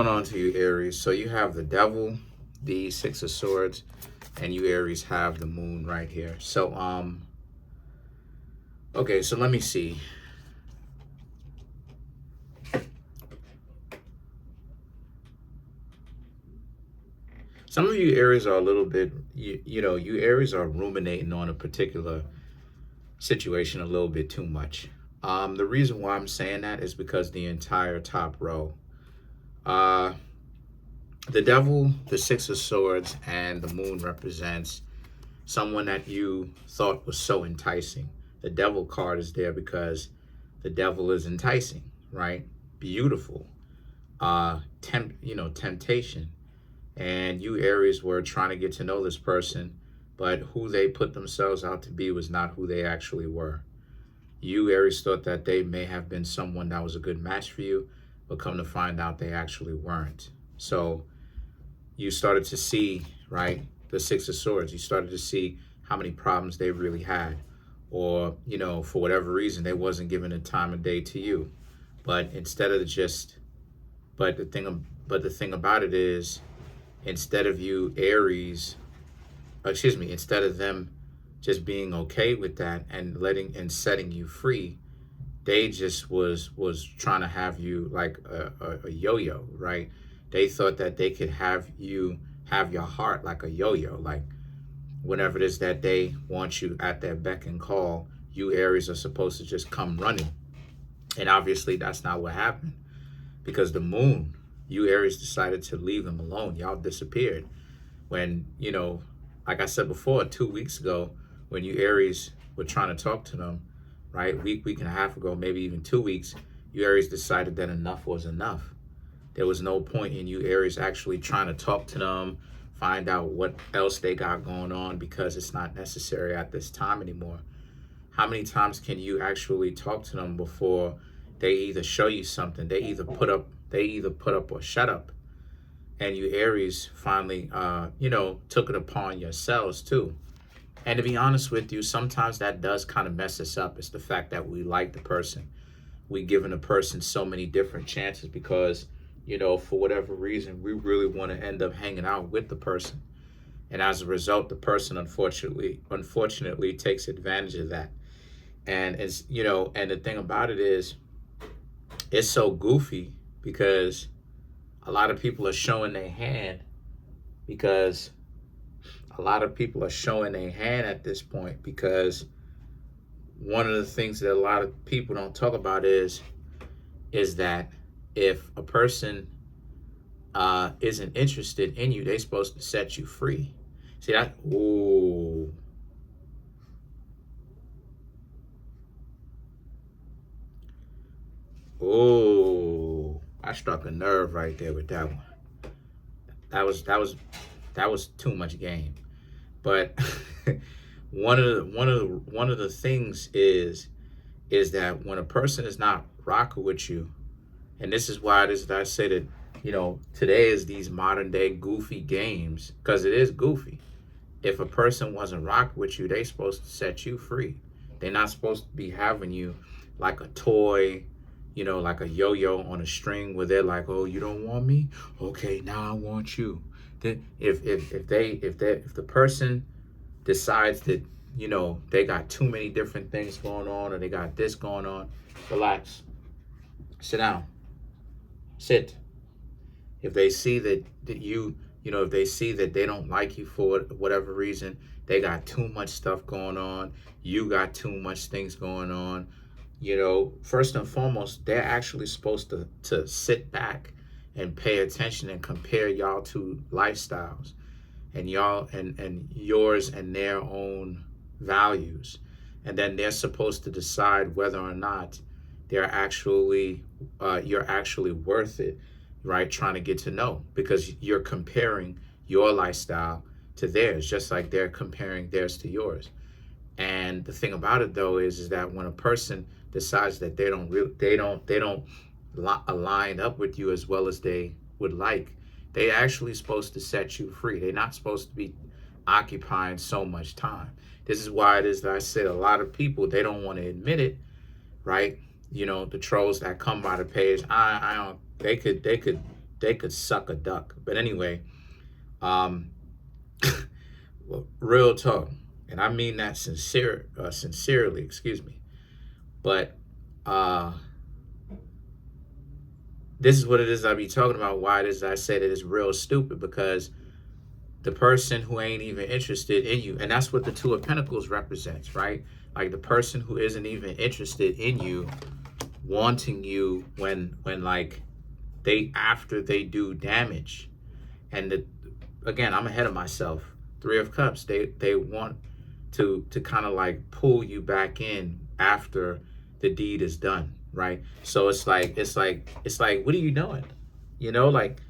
Going on to you, Aries. So you have the devil, the Six of Swords, and you, Aries, have the moon right here. So, okay, so let me see. Some of you Aries are a little bit, you Aries are ruminating on a particular situation a little bit too much. The reason why I'm saying that is because the entire top row, uh, the devil, the Six of Swords, and the moon represents someone that you thought was so enticing. The devil card is there because the devil is enticing, right? Beautiful, temptation. And you Aries were trying to get to know this person, but who they put themselves out to be was not who they actually were. You Aries thought that they may have been someone that was a good match for you, but come to find out they actually weren't. So you started to see, right, the Six of Swords. You started to see how many problems they really had, or for whatever reason they wasn't giving the time of day to you. But instead of just, but the thing about it is, instead of you Aries, instead of them just being okay with that and letting and setting you free, they just was trying to have you like a yo-yo, right? They thought that they could have you have your heart like a yo-yo, like whenever it is that they want you at their beck and call, you Aries are supposed to just come running. And obviously that's not what happened, because the moon, you Aries decided to leave them alone. Y'all disappeared. When, like I said before, 2 weeks ago, when you Aries were trying to talk to them, right? Week and a half ago, maybe even 2 weeks, you Aries decided that enough was enough. There was no point in you Aries actually trying to talk to them, find out what else they got going on, because it's not necessary at this time anymore. How many times can you actually talk to them before they either show you something, they either put up or shut up? And you Aries finally, took it upon yourselves too. And to be honest with you, sometimes that does kind of mess us up. It's the fact that we like the person. We giving a person so many different chances because, for whatever reason, we really want to end up hanging out with the person. And as a result, the person unfortunately takes advantage of that. And and the thing about it is, it's so goofy because a lot of people are showing their hand at this point, because one of the things that a lot of people don't talk about is that if a person isn't interested in you, they're supposed to set you free. See that? Ooh. Oh, I struck a nerve right there with that one. That was too much game. But one of the things is that when a person is not rocking with you, and this is why it is that I say that, today is these modern day goofy games, because it is goofy. If a person wasn't rocking with you, they supposed to set you free. They're not supposed to be having you like a toy, like a yo-yo on a string, where they're like, oh, you don't want me? Okay, now I want you. Then if the person decides that, they got too many different things going on, or they got this going on, relax. Sit down. Sit. If they see that if they see that they don't like you for whatever reason, they got too much stuff going on, you got too much things going on, first and foremost, they're actually supposed to sit back and pay attention and compare y'all two lifestyles, and y'all and yours and their own values. And then they're supposed to decide whether or not you're actually worth it, right? Trying to get to know, because you're comparing your lifestyle to theirs, just like they're comparing theirs to yours. And the thing about it though is that when a person decides that they don't align up with you as well as they would like, they actually supposed to set you free. They're not supposed to be occupying so much time. This is why it is that I said a lot of people, they don't want to admit it, right? The trolls that come by the page, I don't, they could they could suck a duck. But anyway, um, well, real talk, and I mean that sincerely. Excuse me. But uh, this is what it is I be talking about. Why it is I say that it's real stupid, because the person who ain't even interested in you, and that's what the Two of Pentacles represents, right? Like the person who isn't even interested in you, wanting you when like after they do damage. And again, I'm ahead of myself. Three of Cups, they want to kind of like pull you back in after the deed is done, right? So it's like what are you doing? You know, like,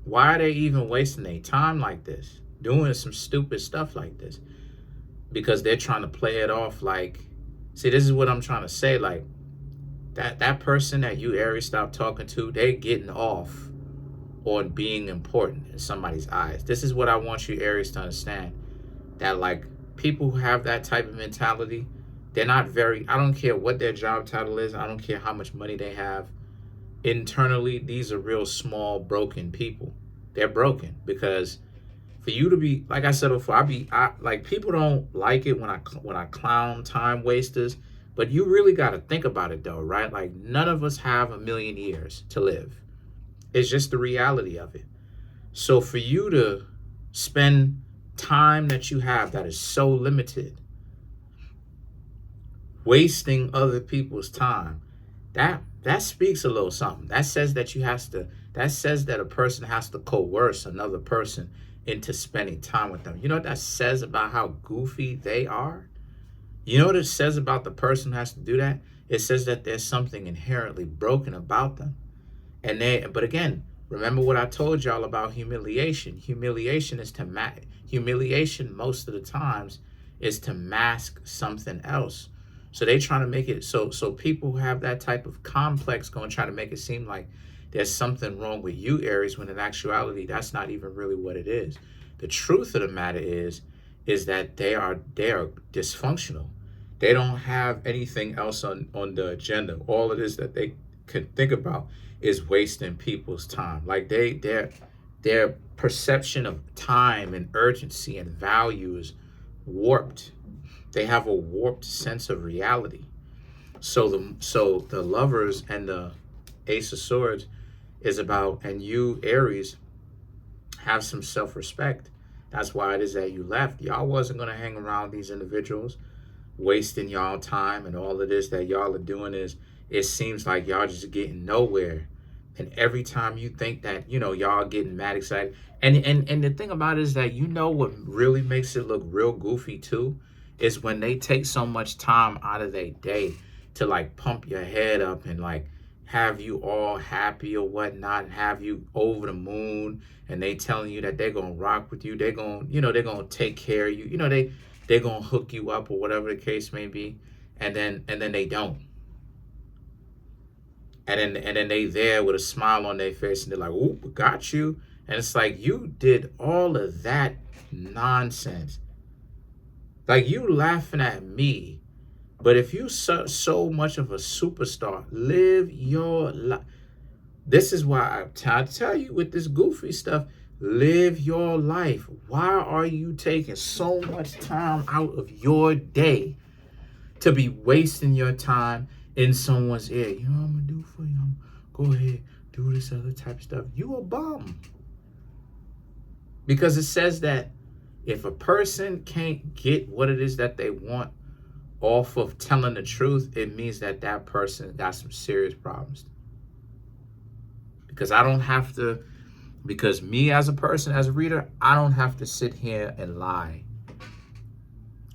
why are they even wasting their time like this, doing some stupid stuff like this? Because they're trying to play it off like, see, this is what I'm trying to say, like that person that you Aries stop talking to, they're getting off on being important in somebody's eyes. This is what I want you Aries to understand, that like people who have that type of mentality, they're not very, I don't care what their job title is, I don't care how much money they have. Internally, these are real small, broken people. They're broken because for you to be, like I said before, like, people don't like it when I clown time wasters, but you really got to think about it though, right? Like, none of us have a million years to live. It's just the reality of it. So for you to spend time that you have that is so limited, wasting other people's time, that speaks a little something. That says that that says that a person has to coerce another person into spending time with them. You know what that says about how goofy they are? You know what it says about the person who has to do that? It says that there's something inherently broken about them. But again, remember what I told y'all about humiliation. Humiliation most of the times is to mask something else. So they trying to make it so people who have that type of complex going to try to make it seem like there's something wrong with you Aries, when in actuality that's not even really what it is. The truth of the matter is that they are dysfunctional. They don't have anything else on the agenda. All it is that they can think about is wasting people's time. Like their perception of time and urgency and value is warped. They have a warped sense of reality. So the Lovers and the Ace of Swords is about, and you Aries have some self-respect. That's why it is that you left. Y'all wasn't going to hang around these individuals wasting y'all time, and all of this that y'all are doing is, it seems like y'all just getting nowhere. And every time you think that, y'all getting mad excited. And the thing about it is that, what really makes it look real goofy too is when they take so much time out of their day to like pump your head up and like have you all happy or whatnot, and have you over the moon, and they telling you that they're gonna rock with you, they're gonna take care of you, they're gonna hook you up or whatever the case may be, and then they don't. And then they there with a smile on their face, and they're like, "Oop, got you." And it's like, you did all of that nonsense. Like, you laughing at me, but if you so much of a superstar, live your life. This is why I tell you with this goofy stuff, live your life. Why are you taking so much time out of your day to be wasting your time in someone's ear? You know what I'm gonna do for you? Go ahead, do this other type of stuff. You a bum. Because it says that if a person can't get what it is that they want off of telling the truth, it means that that person got some serious problems. Because because me as a person, as a reader, I don't have to sit here and lie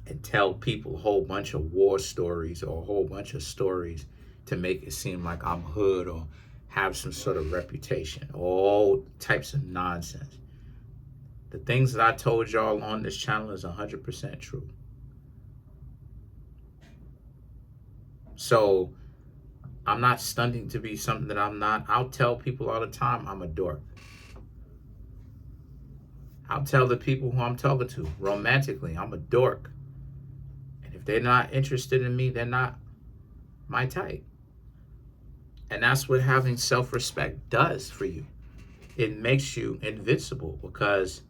and tell people a whole bunch of war stories or a whole bunch of stories to make it seem like I'm hood or have some sort of reputation. All types of nonsense. The things that I told y'all on this channel is 100% true. So I'm not stunting to be something that I'm not. I'll tell people all the time I'm a dork. I'll tell the people who I'm talking to romantically, I'm a dork. And if they're not interested in me, they're not. my type. And that's what having self-respect does for you. It makes you invincible because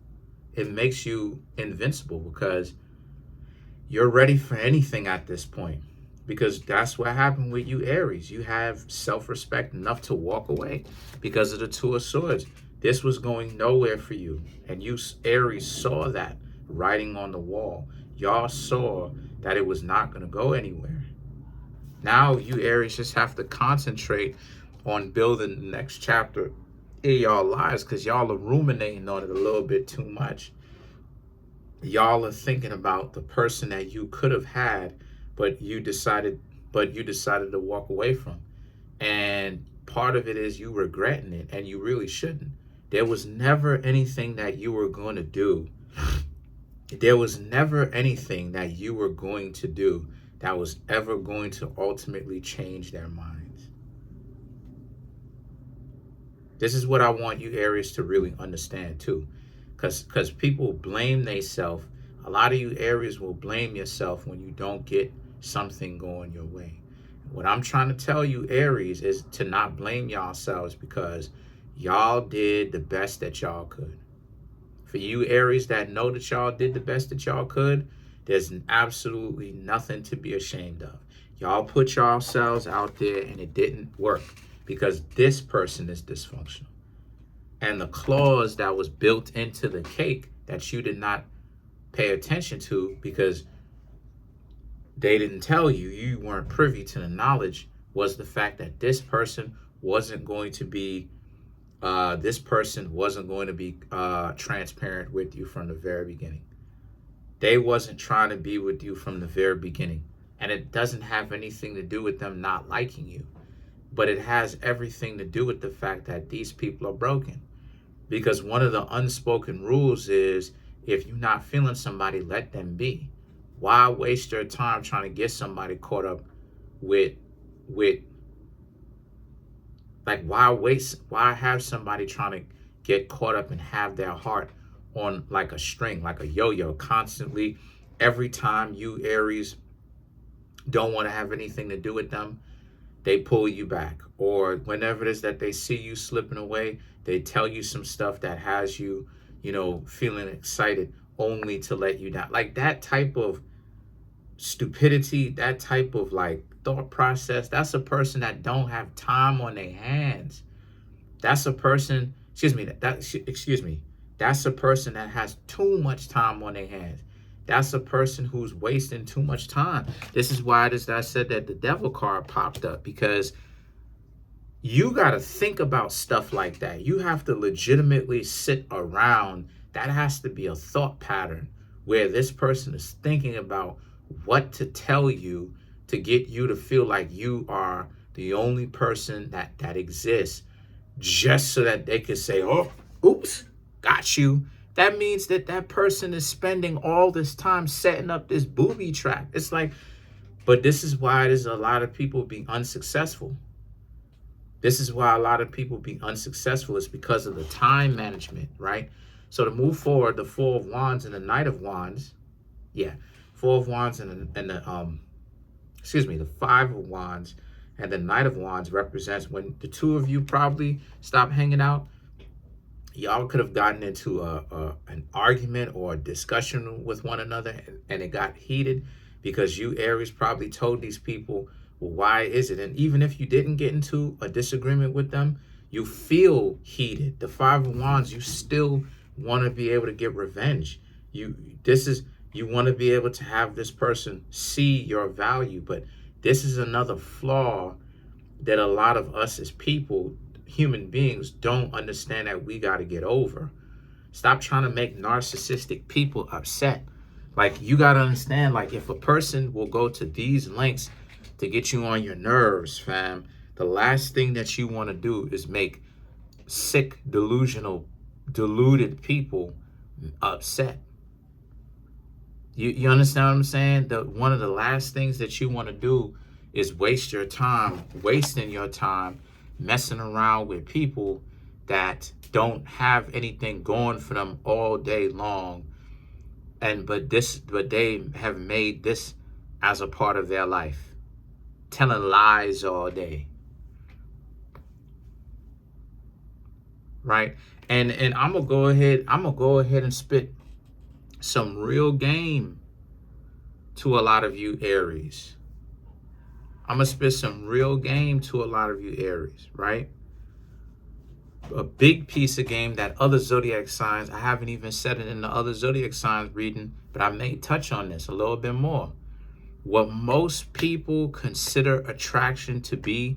you're ready for anything at this point. Because that's what happened with you, Aries. You have self-respect enough to walk away because of the Two of Swords. This was going nowhere for you. And you, Aries, saw that writing on the wall. Y'all saw that it was not going to go anywhere. Now you, Aries, just have to concentrate on building the next chapter in y'all lives, because y'all are ruminating on it a little bit too much. Y'all are thinking about the person that you could have had, but you decided to walk away from. And part of it is you regretting it, and you really shouldn't. There was never anything that you were going to do. There was never anything that you were going to do that was ever going to ultimately change their minds. This is what I want you, Aries, to really understand too. Because people blame themselves. A lot of you, Aries, will blame yourself when you don't get something going your way. What I'm trying to tell you, Aries, is to not blame yourselves, because y'all did the best that y'all could. For you, Aries, that know that y'all did the best that y'all could, there's absolutely nothing to be ashamed of. Y'all put yourselves out there and it didn't work because this person is dysfunctional. And the clause that was built into the cake that you did not pay attention to because they didn't tell you, you weren't privy to the knowledge, was the fact that this person wasn't going to be transparent with you from the very beginning. They wasn't trying to be with you from the very beginning. And it doesn't have anything to do with them not liking you, but it has everything to do with the fact that these people are broken. Because one of the unspoken rules is, if you're not feeling somebody, let them be. Why waste your time trying to get somebody caught up with why have somebody trying to get caught up and have their heart on like a string, like a yo-yo, constantly? Every time you, Aries, don't want to have anything to do with them, they pull you back. Or whenever it is that they see you slipping away, they tell you some stuff that has you, feeling excited, only to let you down. Like that type of stupidity, that type of like thought process, that's a person that don't have time on their hands. That's a person, that's a person that has too much time on their hands. That's a person who's wasting too much time. This is why it is that I said that the devil card popped up, because you got to think about stuff like that. You have to legitimately sit around. That has to be a thought pattern where this person is thinking about what to tell you to get you to feel like you are the only person that exists, just so that they can say, oh, oops, got you. That means that person is spending all this time setting up this booby trap. It's like, but this is why there's a lot of people being unsuccessful. This is why a lot of people be unsuccessful. It's because of the time management, right? So to move forward, the Four of Wands and the Knight of Wands, Four of Wands and the Five of Wands and the Knight of Wands represents when the two of you probably stop hanging out. Y'all could have gotten into an argument or a discussion with one another, and it got heated because you, Aries, probably told these people, well, why is it? And even if you didn't get into a disagreement with them, you feel heated. The Five of Wands, you still want to be able to get revenge. You want to be able to have this person see your value. But this is another flaw that a lot of us as people, human beings, don't understand that we got to get over. Stop trying to make narcissistic people upset. Like, you got to understand, like, if a person will go to these lengths to get you on your nerves, fam, the last thing that you want to do is make sick, deluded people upset. You understand what I'm saying? One of the last things that you want to do is wasting your time messing around with people that don't have anything going for them all day long, but they have made this as a part of their life. telling lies all day, right? And I'm gonna go ahead and spit some real game to a lot of you Aries. I'm gonna spit some real game to a lot of you Aries, right? A big piece of game that other zodiac signs, I haven't even said it in the other zodiac signs reading, but I may touch on this a little bit more. What most people consider attraction to be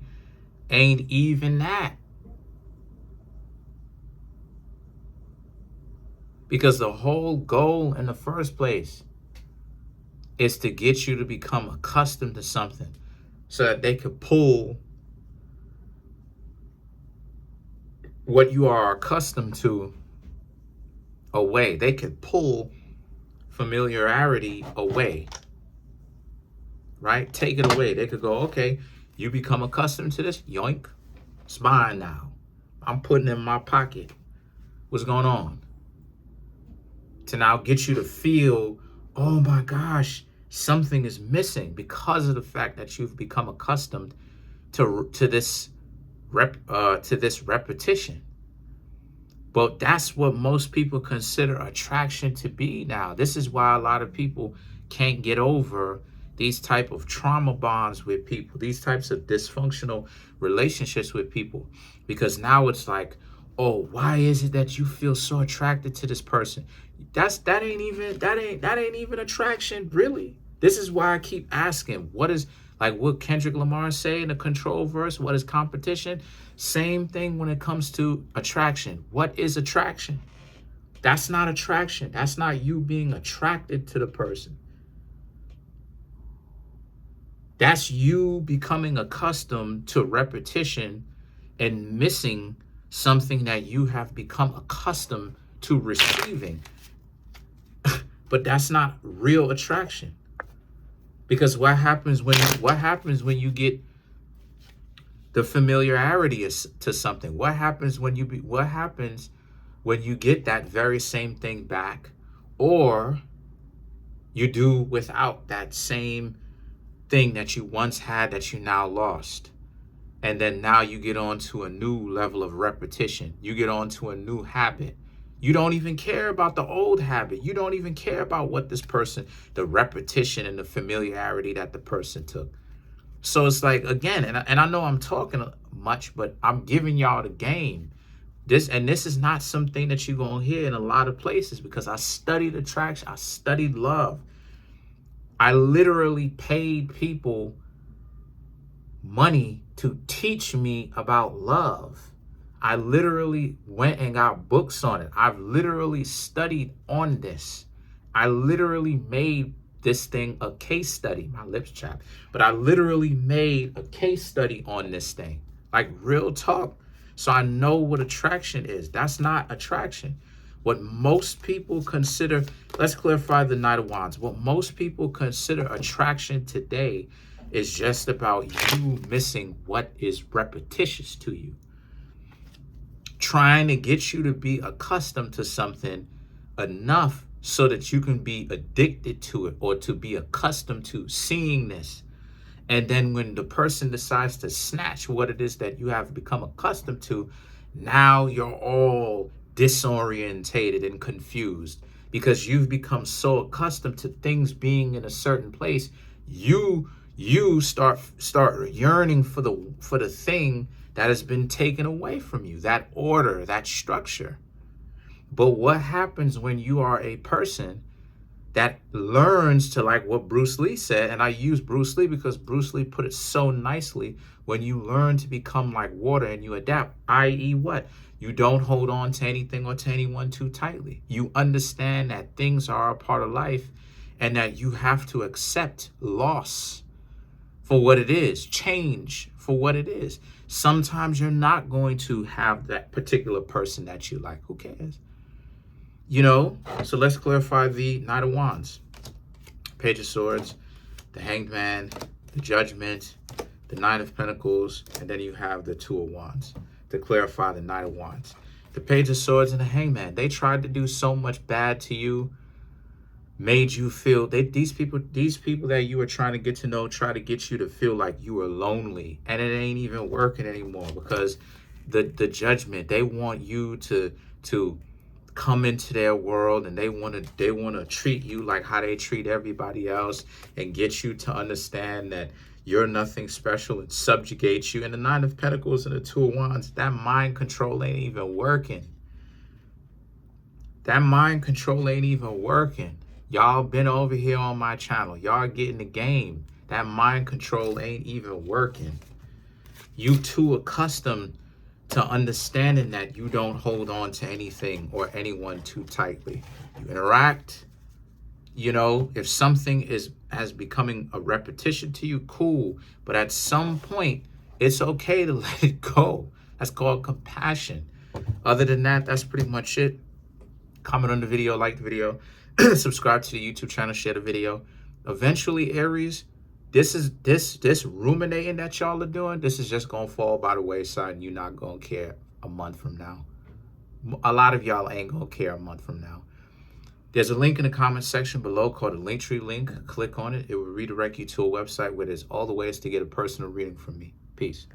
ain't even that. Because the whole goal in the first place is to get you to become accustomed to something so that they could pull what you are accustomed to away. They could pull familiarity away, right? Take it away. They could go, okay, you become accustomed to this, yoink, it's mine now. I'm putting it in my pocket. What's going on? To now get you to feel, oh my gosh, something is missing because of the fact that you've become accustomed to this repetition. But that's what most people consider attraction to be now. This is why a lot of people can't get over these type of trauma bonds with people, these types of dysfunctional relationships with people, because now it's like, oh, why is it that you feel so attracted to this person? That ain't even attraction, really. This is why I keep asking, what is, like what Kendrick Lamar say in the Control verse, what is competition? Same thing when it comes to attraction. What is attraction? That's not attraction. That's not you being attracted to the person. That's you becoming accustomed to repetition and missing something that you have become accustomed to receiving. But that's not real attraction. Because what happens when you get the familiarity to something? What happens when you get that very same thing back, or you do without that same thing that you once had that you now lost? And then now you get on to a new level of repetition. You get on to a new habit. You don't even care about the old habit. You don't even care about what this person, the repetition and the familiarity that the person took. So it's like, again, and I know I'm talking much, but I'm giving y'all the game. This is not something that you're going to hear in a lot of places, because I studied attraction. I studied love. I literally paid people money to teach me about love. I literally went and got books on it. I've literally studied on this. I literally made this thing a case study. My lips chapped. But I literally made a case study on this thing. Like real talk. So I know what attraction is. That's not attraction. What most people consider, let's clarify the Knight of Wands. What most people consider attraction today is just about you missing what is repetitious to you. Trying to get you to be accustomed to something enough so that you can be addicted to it, or to be accustomed to seeing this. And then when the person decides to snatch what it is that you have become accustomed to, now you're all disorientated and confused, because you've become so accustomed to things being in a certain place. You start yearning for the thing that has been taken away from you, that order, that structure. But what happens when you are a person that learns to, like what Bruce Lee said, and I use Bruce Lee because Bruce Lee put it so nicely, when you learn to become like water and you adapt, i.e. what? You don't hold on to anything or to anyone too tightly. You understand that things are a part of life and that you have to accept loss for what it is, change for what it is. Sometimes you're not going to have that particular person that you like. Who cares? You know, so let's clarify the Knight of Wands, Page of Swords, the Hanged Man, the Judgment, the Nine of Pentacles, and then you have the Two of Wands to clarify the Knight of Wands. The Page of Swords and the Hanged Man, they tried to do so much bad to you. made you feel these people that you were trying to get to know try to get you to feel like you were lonely, and it ain't even working anymore because the judgment, they want you to come into their world, and they want to treat you like how they treat everybody else, and get you to understand that you're nothing special, and subjugate you. And the Nine of Pentacles and the Two of Wands, that mind control ain't even working. That mind control ain't even working. Y'all been over here on my channel. Y'all getting the game. That mind control ain't even working. You too accustomed to understanding that you don't hold on to anything or anyone too tightly. You interact, you know, if something has becoming a repetition to you, cool. But at some point, it's okay to let it go. That's called compassion. Other than that, that's pretty much it. Comment on the video, like the video, subscribe to the YouTube channel, share the video. Eventually, Aries, this ruminating that y'all are doing, this is just gonna fall by the wayside, and you're not gonna care a month from now. A lot of y'all ain't gonna care a month from now. There's a link in the comment section below called a Linktree link. Click on it. It will redirect you to a website where there's all the ways to get a personal reading from me. Peace.